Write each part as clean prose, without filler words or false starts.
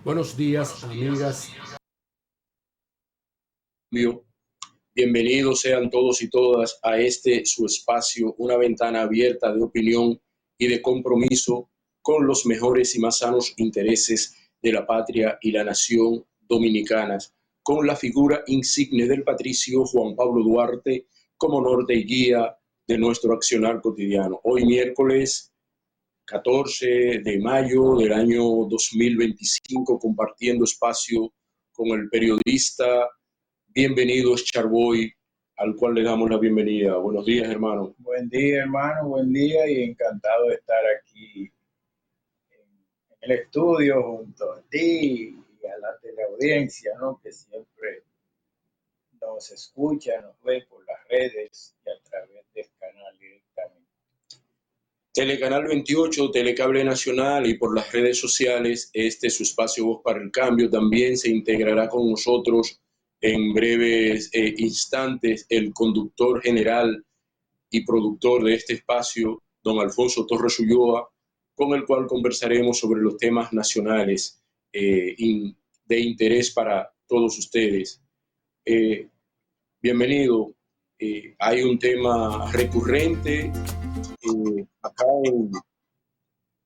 Buenos días, amigas. Bienvenidos sean todos y todas a este su espacio, una ventana abierta de opinión y de compromiso con los mejores y más sanos intereses de la patria y la nación dominicanas, con la figura insigne del patricio Juan Pablo Duarte como norte y guía de nuestro accionar cotidiano. Hoy miércoles 14 de mayo del año 2025, compartiendo espacio con el periodista Bienvenidos Charboy, al cual le damos la bienvenida. Buenos días, hermano. Buen día, hermano, buen día y encantado de estar aquí en el estudio junto a ti y a la teleaudiencia, ¿no? Que siempre nos escucha, nos ve por las redes y a través del canal directamente. Telecanal 28, Telecable Nacional y por las redes sociales, este es su espacio Voz para el Cambio. También se integrará con nosotros en breves instantes el conductor general y productor de este espacio, don Alfonso Torres Ulloa, con el cual conversaremos sobre los temas nacionales de interés para todos ustedes. Bienvenido. Hay un tema recurrente acá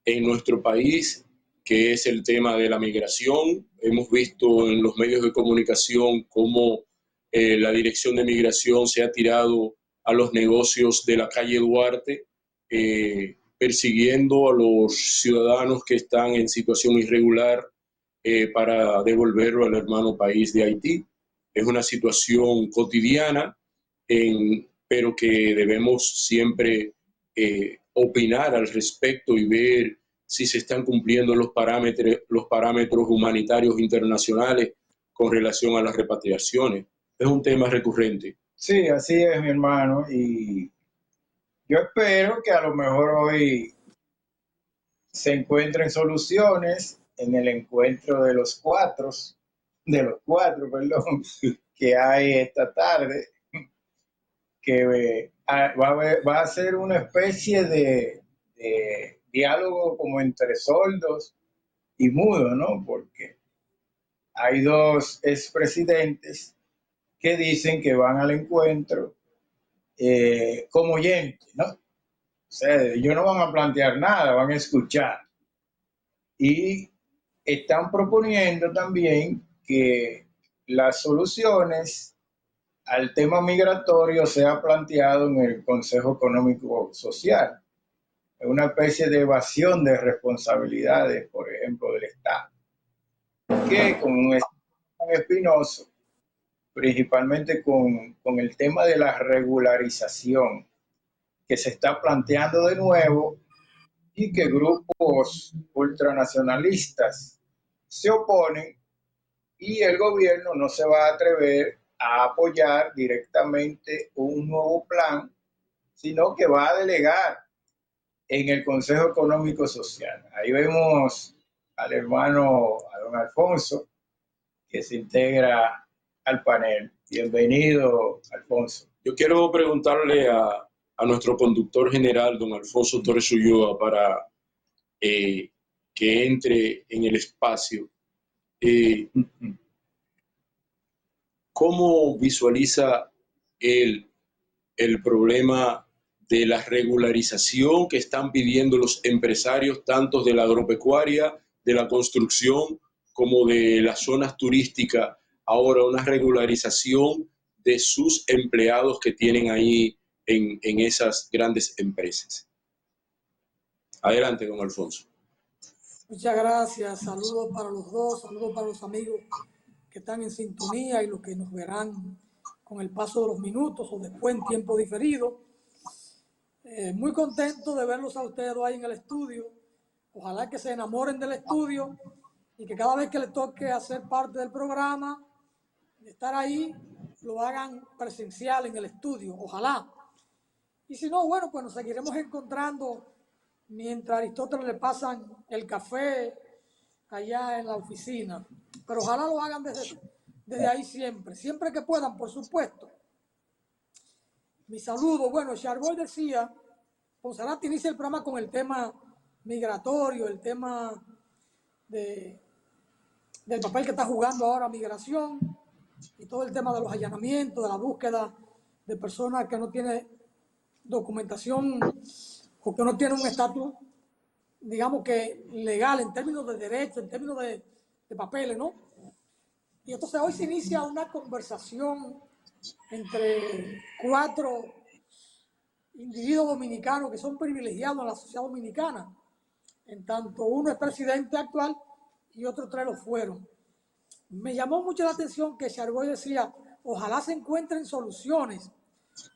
en nuestro país, que es el tema de la migración. Hemos visto en los medios de comunicación cómo la Dirección de Migración se ha tirado a los negocios de la calle Duarte, persiguiendo a los ciudadanos que están en situación irregular para devolverlo al hermano país de Haití. Es una situación cotidiana, pero que debemos siempre opinar al respecto y ver si se están cumpliendo los parámetros humanitarios internacionales con relación a las repatriaciones. Es un tema recurrente. Sí, así es, mi hermano, y yo espero que a lo mejor hoy se encuentren soluciones en el encuentro de los cuatro, perdón, que hay esta tarde, que va a ser una especie de diálogo como entre sordos y mudos, ¿no? Porque hay dos expresidentes que dicen que van al encuentro como oyentes, ¿no? O sea, ellos no van a plantear nada, van a escuchar. Y están proponiendo también que las soluciones al tema migratorio sea planteado en el Consejo Económico Social. Es una especie de evasión de responsabilidades, por ejemplo, del Estado, que con un Estado espinoso, principalmente con el tema de la regularización, que se está planteando de nuevo y que grupos ultranacionalistas se oponen, y el gobierno no se va a atrever a apoyar directamente un nuevo plan, sino que va a delegar en el Consejo Económico Social. Ahí vemos al hermano, a don Alfonso, que se integra al panel. Bienvenido, Alfonso. Yo quiero preguntarle a nuestro conductor general, don Alfonso Torres Ulloa, para que entre en el espacio. ¿Cómo visualiza el problema de la regularización que están pidiendo los empresarios, tanto de la agropecuaria, de la construcción, como de las zonas turísticas? Ahora una regularización de sus empleados que tienen ahí en esas grandes empresas. Adelante, don Alfonso. Muchas gracias. Saludos para los dos, saludos para los amigos que están en sintonía y los que nos verán con el paso de los minutos o después en tiempo diferido. Muy contento de verlos a ustedes ahí en el estudio. Ojalá que se enamoren del estudio y que cada vez que les toque hacer parte del programa, de estar ahí, lo hagan presencial en el estudio. Ojalá. Y si no, bueno, pues nos seguiremos encontrando mientras a Aristóteles le pasan el café allá en la oficina. Pero ojalá lo hagan desde ahí siempre, siempre que puedan, por supuesto. Mi saludo. Bueno, Charboy decía, Ponzarate inicia el programa con el tema migratorio, el tema de del papel que está jugando ahora migración y todo el tema de los allanamientos, de la búsqueda de personas que no tienen documentación o que no tienen un estatus, digamos que legal en términos de derecho, en términos de papeles, ¿no? Y entonces hoy se inicia una conversación entre 4 individuos dominicanos que son privilegiados en la sociedad dominicana, en tanto uno es presidente actual y otros 3 lo fueron. Me llamó mucho la atención que Chargoy decía, ojalá se encuentren soluciones,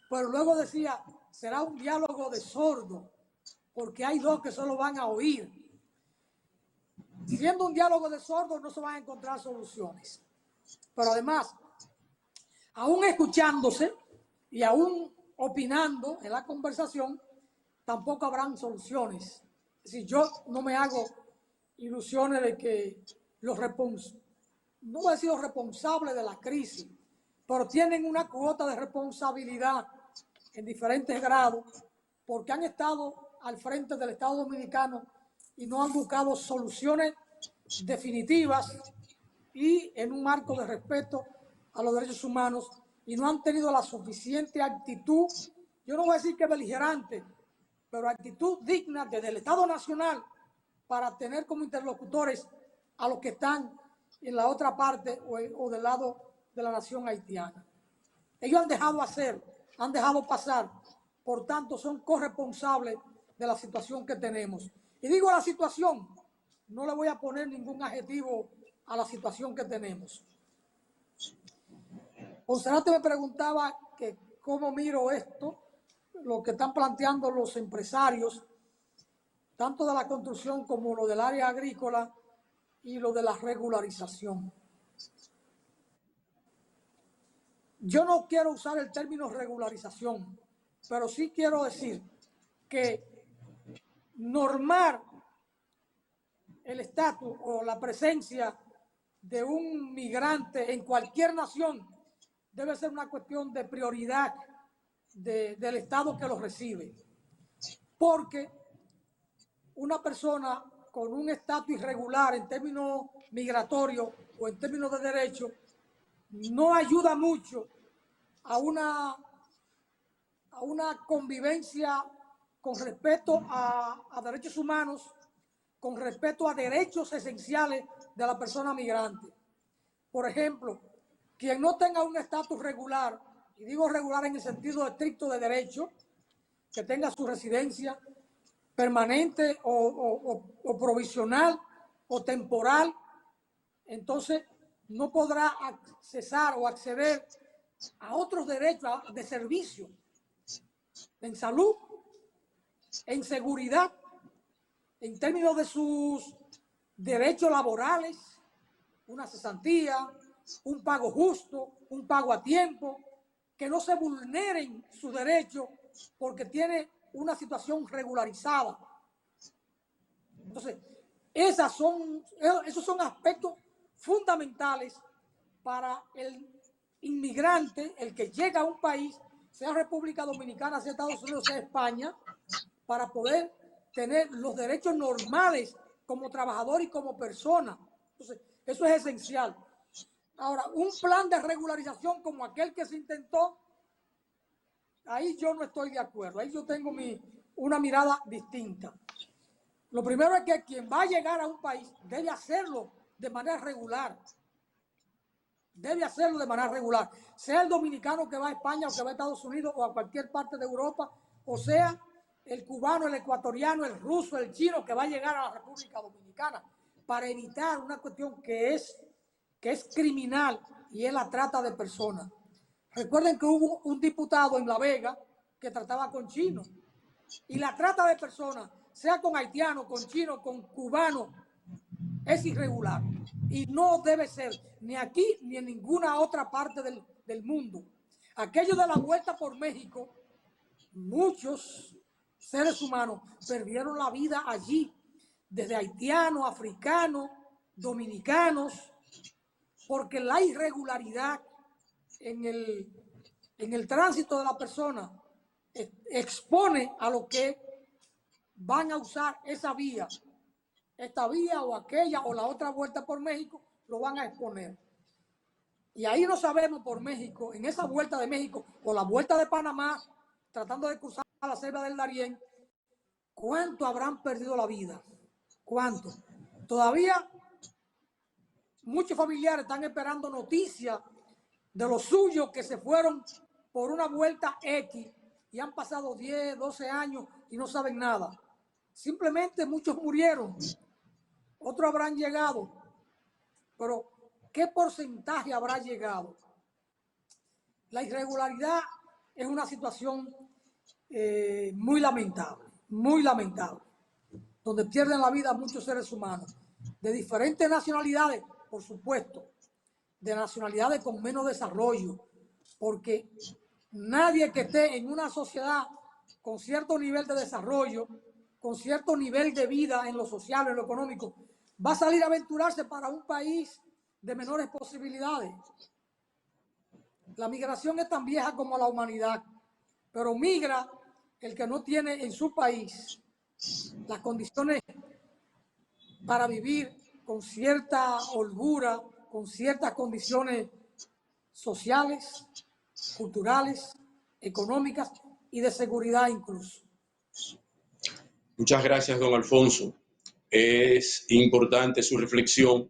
pero luego decía, será un diálogo de sordos, porque hay 2 que solo van a oír. Siendo un diálogo de sordos no se van a encontrar soluciones. Pero además, aún escuchándose y aún opinando en la conversación, tampoco habrán soluciones. Es decir, yo no me hago ilusiones de que los responsables, no voy a decir los responsables de la crisis, pero tienen una cuota de responsabilidad en diferentes grados porque han estado al frente del Estado Dominicano y no han buscado soluciones definitivas y en un marco de respeto a los derechos humanos y no han tenido la suficiente actitud, yo no voy a decir que beligerante, pero actitud digna desde el Estado Nacional para tener como interlocutores a los que están en la otra parte o del lado de la nación haitiana. Ellos han dejado hacer, han dejado pasar, por tanto son corresponsables de la situación que tenemos. Y digo la situación, no le voy a poner ningún adjetivo a la situación que tenemos. Monserrate me preguntaba que cómo miro esto, lo que están planteando los empresarios, tanto de la construcción como lo del área agrícola y lo de la regularización. Yo no quiero usar el término regularización, pero sí quiero decir que normar el estatus o la presencia de un migrante en cualquier nación debe ser una cuestión de prioridad del Estado que lo recibe. Porque una persona con un estatus irregular en términos migratorios o en términos de derecho no ayuda mucho a una convivencia con respeto a derechos humanos, con respeto a derechos esenciales de la persona migrante. Por ejemplo, quien no tenga un estatus regular, y digo regular en el sentido estricto de derecho, que tenga su residencia permanente o provisional o temporal, entonces no podrá accesar o acceder a otros derechos de servicio, en salud, en seguridad, en términos de sus derechos laborales, una cesantía, un pago justo, un pago a tiempo, que no se vulneren sus derechos porque tiene una situación regularizada. Entonces, esos son aspectos fundamentales para el inmigrante, el que llega a un país, sea República Dominicana, sea Estados Unidos, sea España, para poder tener los derechos normales como trabajador y como persona. Entonces, eso es esencial. Ahora, un plan de regularización como aquel que se intentó, ahí yo no estoy de acuerdo. Ahí yo tengo una mirada distinta. Lo primero es que quien va a llegar a un país debe hacerlo de manera regular. Debe hacerlo de manera regular. Sea el dominicano que va a España o que va a Estados Unidos o a cualquier parte de Europa, o sea el cubano, el ecuatoriano, el ruso, el chino que va a llegar a la República Dominicana, para evitar una cuestión que es criminal, y es la trata de personas. Recuerden que hubo un diputado en La Vega que trataba con chinos, y la trata de personas, sea con haitianos, con chinos, con cubanos, es irregular y no debe ser ni aquí ni en ninguna otra parte del mundo. Aquello de la vuelta por México, muchos seres humanos perdieron la vida allí, desde haitianos, africanos, dominicanos, porque la irregularidad en el tránsito de la persona expone a los que van a usar esa vía, esta vía o aquella o la otra vuelta por México, lo van a exponer. Y ahí no sabemos por México, en esa vuelta de México o la vuelta de Panamá, tratando de cruzar la selva del Darién, ¿cuánto habrán perdido la vida? ¿Cuánto? Todavía muchos familiares están esperando noticias de los suyos que se fueron por una vuelta X y han pasado 10, 12 años y no saben nada. Simplemente muchos murieron, otros habrán llegado, pero ¿qué porcentaje habrá llegado? La irregularidad es una situación muy lamentable, donde pierden la vida muchos seres humanos, de diferentes nacionalidades, por supuesto, de nacionalidades con menos desarrollo, porque nadie que esté en una sociedad con cierto nivel de desarrollo, con cierto nivel de vida en lo social, en lo económico, va a salir a aventurarse para un país de menores posibilidades. La migración es tan vieja como la humanidad, pero migra el que no tiene en su país las condiciones para vivir con cierta holgura, con ciertas condiciones sociales, culturales, económicas y de seguridad incluso. Muchas gracias, don Alfonso. Es importante su reflexión.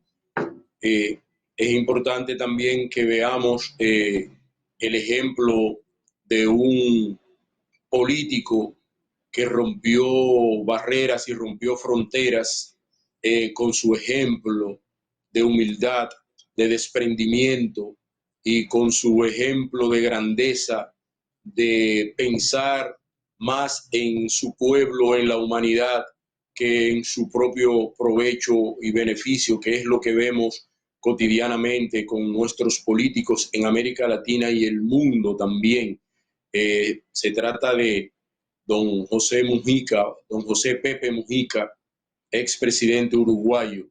Es importante también que veamos el ejemplo de un político que rompió barreras y rompió fronteras con su ejemplo de humildad, de desprendimiento y con su ejemplo de grandeza, de pensar más en su pueblo, en la humanidad, que en su propio provecho y beneficio, que es lo que vemos cotidianamente con nuestros políticos en América Latina y el mundo también. Se trata de don José Mujica, don José Pepe Mujica, expresidente uruguayo,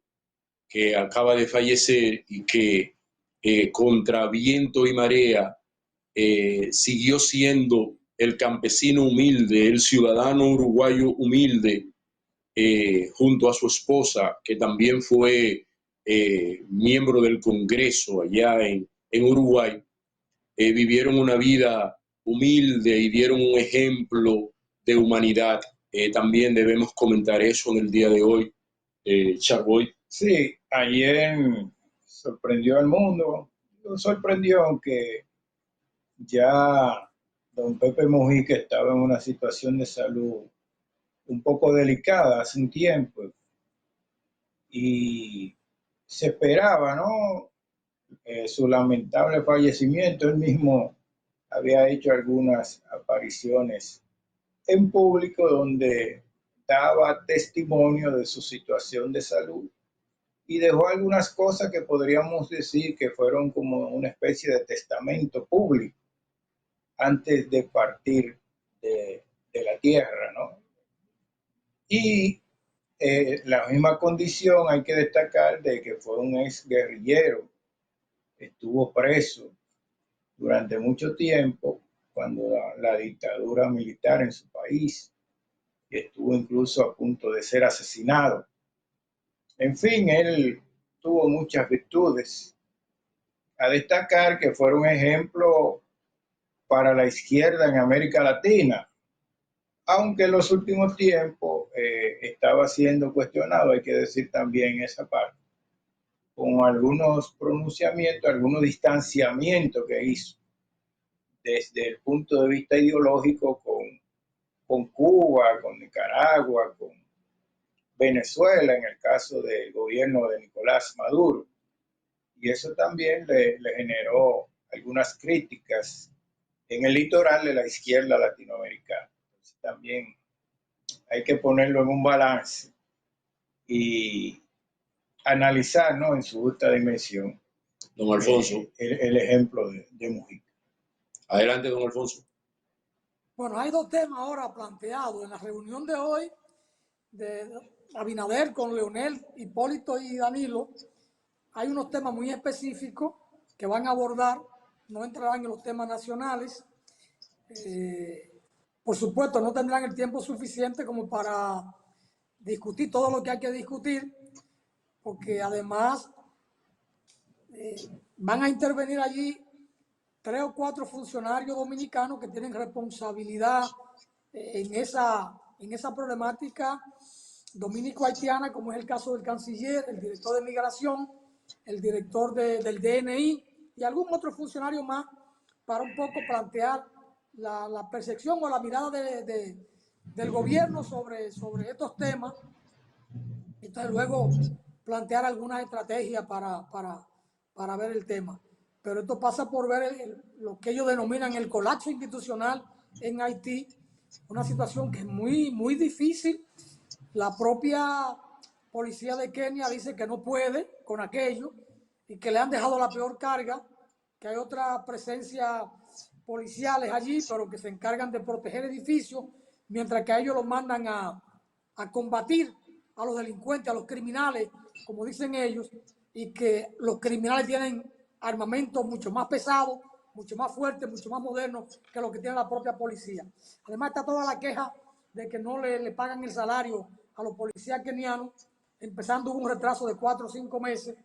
que acaba de fallecer y que contra viento y marea siguió siendo el campesino humilde, el ciudadano uruguayo humilde, junto a su esposa, que también fue miembro del Congreso allá en Uruguay. Vivieron una vida humilde y dieron un ejemplo de humanidad. También debemos comentar eso en el día de hoy, Charboy. Sí, ayer sorprendió al mundo, lo sorprendió aunque ya don Pepe Mujica estaba en una situación de salud un poco delicada hace un tiempo y se esperaba, ¿no? Su lamentable fallecimiento. Él mismo había hecho algunas apariciones en público donde daba testimonio de su situación de salud y dejó algunas cosas que podríamos decir que fueron como una especie de testamento público antes de partir de la tierra, ¿no? Y la misma condición hay que destacar de que fue un ex guerrillero, estuvo preso durante mucho tiempo cuando la dictadura militar en su país, estuvo incluso a punto de ser asesinado. En fin, él tuvo muchas virtudes. A destacar que fue un ejemplo para la izquierda en América Latina, aunque en los últimos tiempos estaba siendo cuestionado, hay que decir también esa parte, con algunos pronunciamientos, algunos distanciamientos que hizo desde el punto de vista ideológico con Cuba, con Nicaragua, con Venezuela, en el caso del gobierno de Nicolás Maduro. Y eso también le generó algunas críticas en el litoral de la izquierda latinoamericana. Entonces, también hay que ponerlo en un balance y analizar, ¿no?, en su justa dimensión, Don Alfonso. el ejemplo de Mujica. Adelante, don Alfonso. Bueno, hay dos temas ahora planteados en la reunión de hoy de Abinader con Leonel, Hipólito y Danilo. Hay unos temas muy específicos que van a abordar, no entrarán en los temas nacionales. Por supuesto, no tendrán el tiempo suficiente como para discutir todo lo que hay que discutir, porque además van a intervenir allí 3 o 4 funcionarios dominicanos que tienen responsabilidad en esa problemática dominico-haitiana, como es el caso del canciller, el director de migración, el director del DNI y algún otro funcionario más, para un poco plantear la percepción o la mirada del gobierno sobre estos temas. Entonces luego plantear algunas estrategias para ver el tema. Pero esto pasa por ver lo que ellos denominan el colapso institucional en Haití, una situación que es muy, muy difícil. La propia policía de Kenia dice que no puede con aquello y que le han dejado la peor carga, que hay otra presencia policiales allí, pero que se encargan de proteger edificios, mientras que a ellos los mandan a combatir a los delincuentes, a los criminales, como dicen ellos, y que los criminales tienen armamento mucho más pesado, mucho más fuerte, mucho más moderno que lo que tiene la propia policía. Además está toda la queja de que no le pagan el salario a los policías kenianos, empezando un retraso de 4 o 5 meses.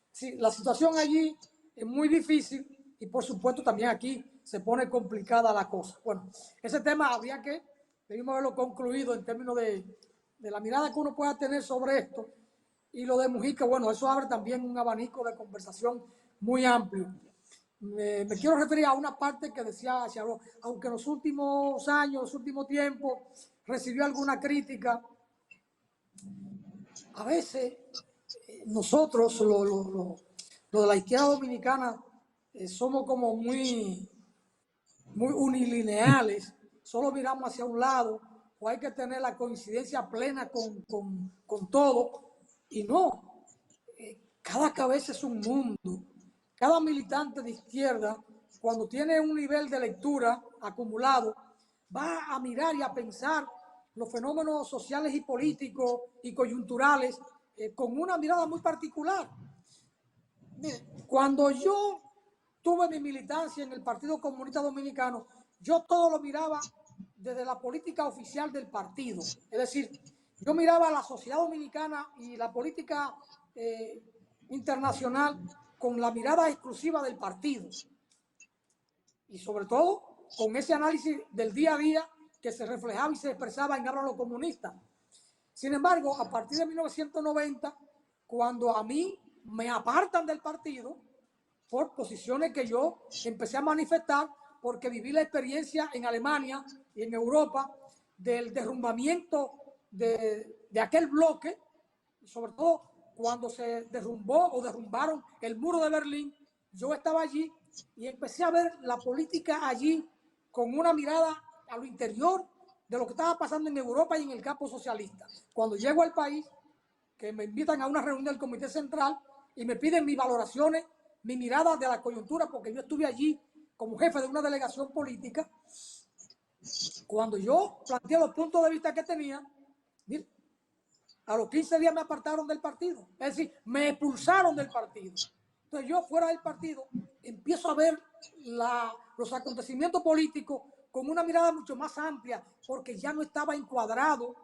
Sí, la situación allí es muy difícil y por supuesto también aquí se pone complicada la cosa. Bueno, ese tema habría que, debimos haberlo concluido en términos de la mirada que uno pueda tener sobre esto. Y lo de Mujica, bueno, eso abre también un abanico de conversación muy amplio. Me quiero referir a una parte que decía Charo, aunque en los últimos años, los últimos tiempos, recibió alguna crítica, a veces nosotros, lo de la izquierda dominicana, somos como muy unilineales, solo miramos hacia un lado, o hay que tener la coincidencia plena con todo, y no, cada cabeza es un mundo. Cada militante de izquierda, cuando tiene un nivel de lectura acumulado, va a mirar y a pensar los fenómenos sociales y políticos y coyunturales con una mirada muy particular. Mire, cuando yo tuve mi militancia en el Partido Comunista Dominicano, yo todo lo miraba desde la política oficial del partido. Es decir, yo miraba la sociedad dominicana y la política internacional con la mirada exclusiva del partido. Y sobre todo con ese análisis del día a día que se reflejaba y se expresaba en Habla los Comunistas. Sin embargo, a partir de 1990, cuando a mí me apartan del partido, por posiciones que yo empecé a manifestar, porque viví la experiencia en Alemania y en Europa del derrumbamiento de aquel bloque, sobre todo cuando se derrumbó o derrumbaron el muro de Berlín. Yo estaba allí y empecé a ver la política allí con una mirada a lo interior de lo que estaba pasando en Europa y en el campo socialista. Cuando llego al país, que me invitan a una reunión del Comité Central y me piden mis valoraciones, mi mirada de la coyuntura, porque yo estuve allí como jefe de una delegación política. Cuando yo planteé los puntos de vista que tenía, mire, a los 15 días me apartaron del partido. Es decir, me expulsaron del partido. Entonces yo fuera del partido empiezo a ver los acontecimientos políticos con una mirada mucho más amplia, porque ya no estaba encuadrado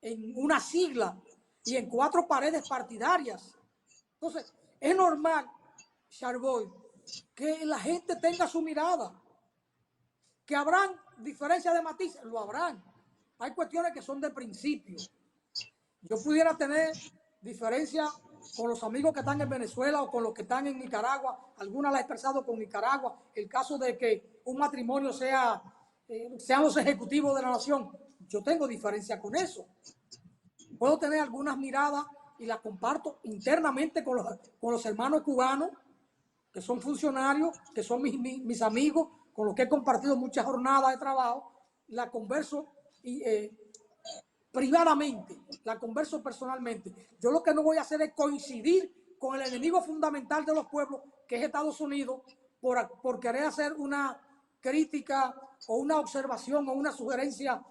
en una sigla y en 4 paredes partidarias. Entonces, es normal, Charboy, que la gente tenga su mirada, que habrán diferencias de matices, lo habrán. Hay cuestiones que son de principio. Yo pudiera tener diferencias con los amigos que están en Venezuela o con los que están en Nicaragua. Algunas las he expresado con Nicaragua. El caso de que un matrimonio sean los ejecutivos de la nación. Yo tengo diferencia con eso. Puedo tener algunas miradas y las comparto internamente con los hermanos cubanos, que son funcionarios, que son mis amigos, con los que he compartido muchas jornadas de trabajo. La converso privadamente, la converso personalmente. Yo lo que no voy a hacer es coincidir con el enemigo fundamental de los pueblos, que es Estados Unidos, por querer hacer una crítica o una observación o una sugerencia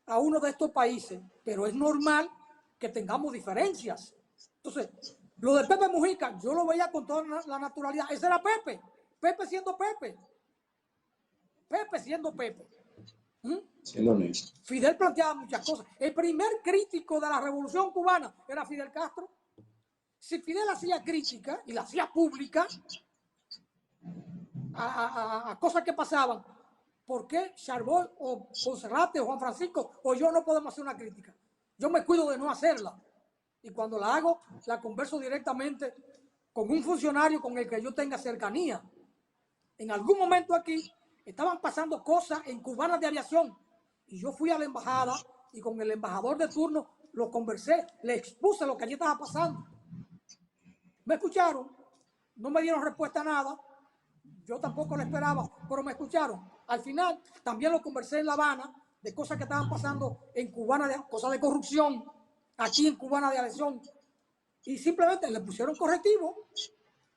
a uno de estos países. Pero es normal que tengamos diferencias. Entonces, lo de Pepe Mujica, yo lo veía con toda la naturalidad. Ese era Pepe. Pepe siendo Pepe. Pepe siendo Pepe. Siendo honesto. Fidel planteaba muchas cosas. El primer crítico de la revolución cubana era Fidel Castro. si Fidel hacía crítica y la hacía pública a cosas que pasaban, ¿por qué Charbol o Monserrate o Juan Francisco o yo no podemos hacer una crítica? Yo me cuido de no hacerla. Y cuando la hago, la converso directamente con un funcionario con el que yo tenga cercanía. En algún momento aquí estaban pasando cosas en Cubanas de Aviación y yo fui a la embajada y con el embajador de turno lo conversé, le expuse lo que allí estaba pasando. Me escucharon, no me dieron respuesta a nada, yo tampoco lo esperaba, pero me escucharon. Al final también lo conversé en La Habana de cosas que estaban pasando en Cubana, cosas de corrupción, aquí en Cubana de Aviación, y simplemente le pusieron correctivo,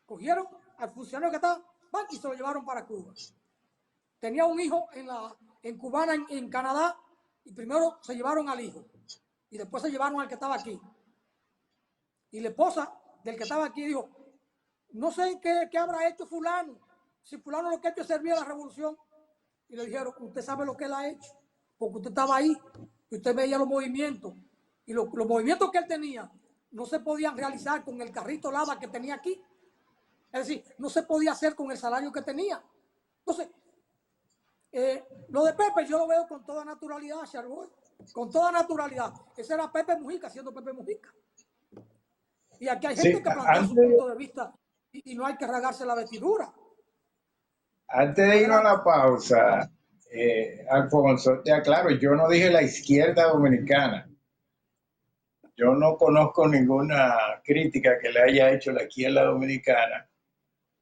cogieron al funcionario que estaba y se lo llevaron para Cuba. Tenía un hijo en Cubana, en Canadá, y primero se llevaron al hijo, y después se llevaron al que estaba aquí. Y la esposa del que estaba aquí dijo, no sé qué habrá hecho fulano, si fulano lo que ha hecho es servir a la revolución. Y le dijeron, usted sabe lo que él ha hecho, porque usted estaba ahí, y usted veía los movimientos, y los movimientos que él tenía no se podían realizar con el carrito lava que tenía aquí. Es decir, no se podía hacer con el salario que tenía. Entonces, lo de Pepe yo lo veo con toda naturalidad, Charbol, con toda naturalidad. Ese era Pepe Mujica, siendo Pepe Mujica. Y aquí hay gente que plantea su punto de vista y no hay que rasgarse la vestidura. Antes de irnos a la pausa, Alfonso, te aclaro, yo no dije la izquierda dominicana. Yo no conozco ninguna crítica que le haya hecho la izquierda dominicana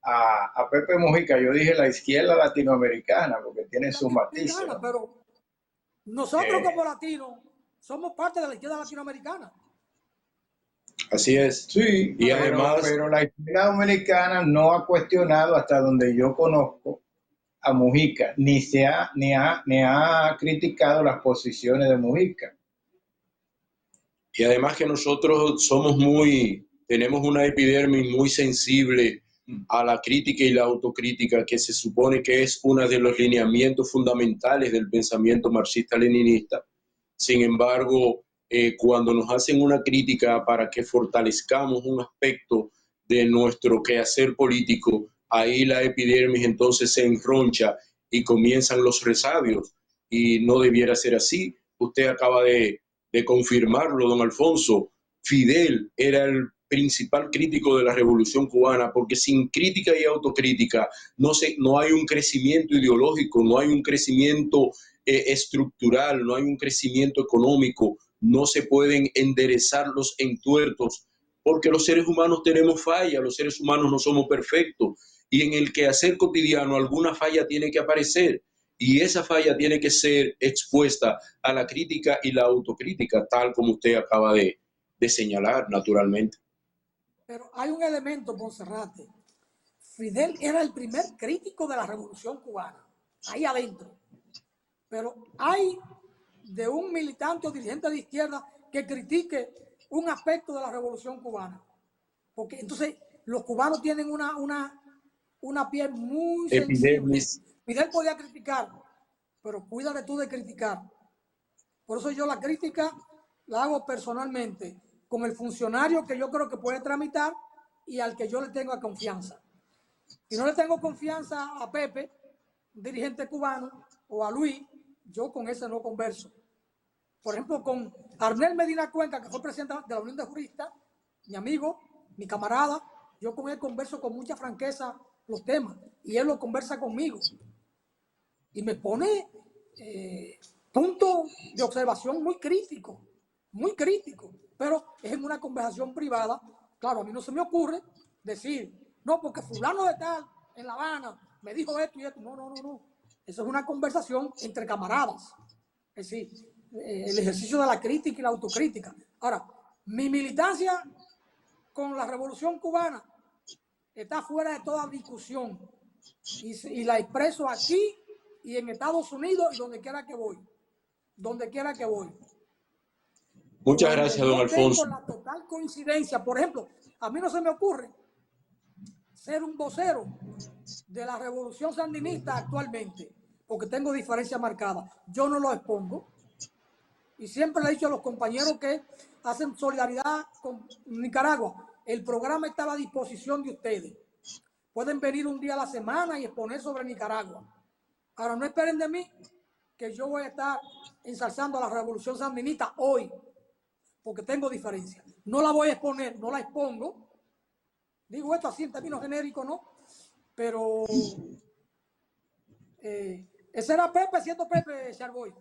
a Pepe Mujica. Yo dije la izquierda latinoamericana porque tiene sus matices, ¿no? Pero nosotros como latinos somos parte de la izquierda latinoamericana. Así es. Sí, y además, pero la izquierda dominicana no ha cuestionado, hasta donde yo conozco, a Mujica, ni ha criticado las posiciones de Mujica. Y además que nosotros tenemos una epidermis muy sensible a la crítica y la autocrítica, que se supone que es uno de los lineamientos fundamentales del pensamiento marxista-leninista. Sin embargo, cuando nos hacen una crítica para que fortalezcamos un aspecto de nuestro quehacer político, ahí la epidermis entonces se enroncha y comienzan los resabios. Y no debiera ser así. Usted acaba de confirmarlo, don Alfonso. Fidel era el principal crítico de la Revolución Cubana, porque sin crítica y autocrítica no hay un crecimiento ideológico, no hay un crecimiento estructural, no hay un crecimiento económico, no se pueden enderezar los entuertos, porque los seres humanos tenemos fallas, los seres humanos no somos perfectos, y en el quehacer cotidiano alguna falla tiene que aparecer. Y esa falla tiene que ser expuesta a la crítica y la autocrítica, tal como usted acaba de señalar, naturalmente. Pero hay un elemento, Monserrate. Fidel era el primer crítico de la Revolución Cubana, ahí adentro. Pero hay de un militante o dirigente de izquierda que critique un aspecto de la Revolución Cubana. Porque entonces los cubanos tienen una piel muy sensible. Fidel podía criticar, pero cuídate tú de criticar. Por eso yo la crítica la hago personalmente con el funcionario que yo creo que puede tramitar y al que yo le tengo confianza. Si no le tengo confianza a Pepe, un dirigente cubano, o a Luis, yo con ese no converso. Por ejemplo, con Arnel Medina Cuenca, que fue presidente de la Unión de Juristas, mi amigo, mi camarada, yo con él converso con mucha franqueza los temas y él lo conversa conmigo. Y me pone punto de observación muy crítico, pero es en una conversación privada. Claro, a mí no se me ocurre decir, no, porque fulano de tal en La Habana me dijo esto y esto. No. Eso es una conversación entre camaradas. Es decir, el ejercicio de la crítica y la autocrítica. Ahora, mi militancia con la Revolución Cubana está fuera de toda discusión y la expreso aquí y en Estados Unidos y donde quiera que voy. Muchas gracias, don Alfonso. Tengo la total coincidencia. Por ejemplo, a mí no se me ocurre ser un vocero de la revolución sandinista actualmente, porque tengo diferencias marcadas. Yo no lo expongo. Y siempre le he dicho a los compañeros que hacen solidaridad con Nicaragua, el programa estaba a disposición de ustedes. Pueden venir un día a la semana y exponer sobre Nicaragua. Ahora, no esperen de mí que yo voy a estar ensalzando a la revolución sandinista hoy, porque tengo diferencia. No la voy a exponer, no la expongo. Digo esto así en términos genéricos, ¿no? Pero ese era Pepe siendo Pepe Charboy.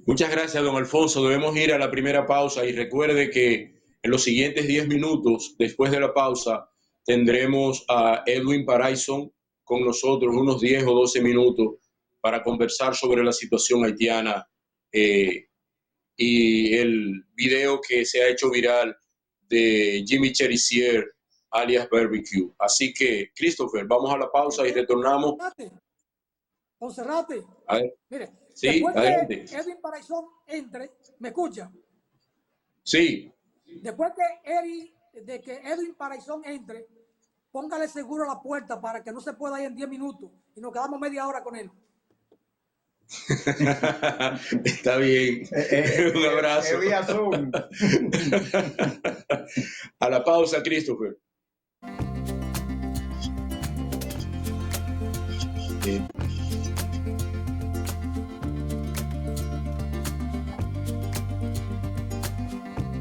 Muchas gracias, don Alfonso. Debemos ir a la primera pausa y recuerde que en los siguientes 10 minutos, después de la pausa, tendremos a Edwin Paraison con nosotros unos 10 o 12 minutos para conversar sobre la situación haitiana y el video que se ha hecho viral de Jimmy Cherisier, alias Barbecue. Así que, Christopher, vamos a la pausa y retornamos. Monserrate, mire, sí, después adelante. que Edwin Paraison entre, ¿me escucha? Sí. Después de que Edwin Paraison entre, póngale seguro a la puerta para que no se pueda ir en 10 minutos y nos quedamos media hora con él. Está bien. Un abrazo. A la pausa, Christopher.